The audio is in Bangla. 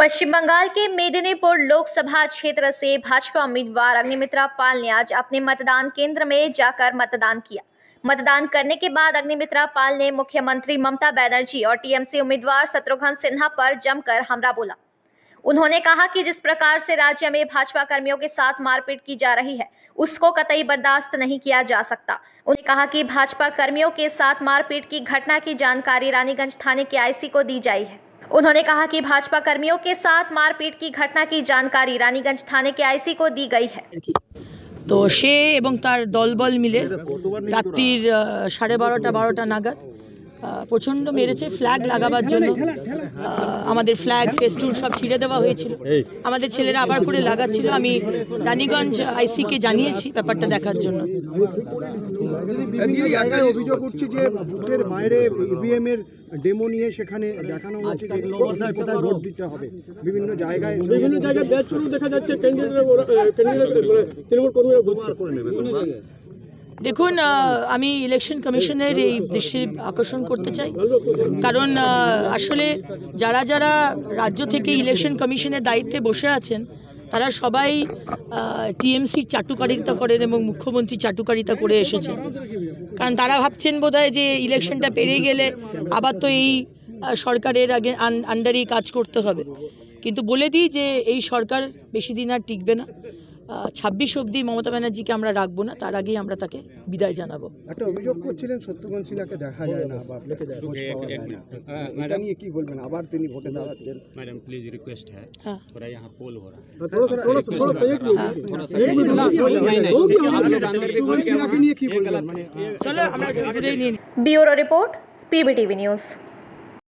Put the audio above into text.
पश्चिम बंगाल के मेदिनीपुर लोकसभा क्षेत्र से भाजपा उम्मीदवार अग्निमित्रा पाल ने आज अपने मतदान केंद्र में जाकर मतदान किया। मतदान करने के बाद अग्निमित्रा पाल ने मुख्यमंत्री ममता बनर्जी और टीएमसी उम्मीदवार शत्रुघ्न सिन्हा पर जमकर हमला बोला। उन्होंने कहा कि जिस प्रकार से राज्य में भाजपा कर्मियों के साथ मारपीट की जा रही है, उसको कतई बर्दाश्त नहीं किया जा सकता। उन्होंने कहा कि भाजपा कर्मियों के साथ मारपीट की घटना की जानकारी रानीगंज थाने के आईसी को दी गई है। उन्होंने कहा कि भाजपा कर्मियों के साथ मारपीट की घटना की जानकारी रानीगंज थाने के आईसी को दी गई है। তো সে এবং তার দলবল মিলে রাত্রির 12:30 নাগাদ প্রচণ্ড মেরেছে। ফ্ল্যাগ লাগাবার জন্য আমাদের ফ্ল্যাগ ফেস্টুন সব ছিঁড়ে দেওয়া হয়েছিল। আমাদের ছেলেরা আবার করে লাগাচ্ছিল। আমি রানীগঞ্জ আইসিকে জানিয়েছি ব্যাপারটা দেখার জন্য। অভিযোগ উঠছে যে বুথের বাইরে ইভিএম এর ডেমো নিয়ে সেখানে দেখানো হচ্ছে যে কোথায় কোথায় ভোট দিতে হবে। বিভিন্ন জায়গায় ব্যাচ শুরু দেখা যাচ্ছে। তৃণমূল কর্মীরা ব্যবহার করে নেবে। দেখুন, আমি ইলেকশন কমিশনের এই দৃষ্টি আকর্ষণ করতে চাই, কারণ আসলে যারা যারা রাজ্য থেকে ইলেকশন কমিশনের দায়িত্বে বসে আছেন তারা সবাই টিএমসির চাটুকারিতা করেন এবং মুখ্যমন্ত্রী চাটুকারিতা করে এসেছেন। কারণ তারা ভাবছেন বোধহয় যে ইলেকশনটা পেরিয়ে গেলে আবার তো এই সরকারের আন্ডারেই কাজ করতে হবে। কিন্তু বলে দিই যে এই সরকার বেশি দিন আর টিকবে না। 26 অবধি মমতা ব্যানার্জিকে আমরা রাখবো না, তার আগেই আমরা তাকে বিদায় জানাবো। একটা অভিযোগ করছিলেন শত্রুঘ্ন সিনহাকে দেখা যায় না বা আপনাকে খোঁজ পাওয়া যায় না, এটা নিয়ে কি বলবেন? আবার তিনি ভোটে দাঁড়াচ্ছেন। मैडम प्लीज रिक्वेस्ट है, थोड़ा यहाँ पोल हो रहा है, চলো আমরা ब्यूरो रिपोर्ट, पीबीटीवी न्यूज।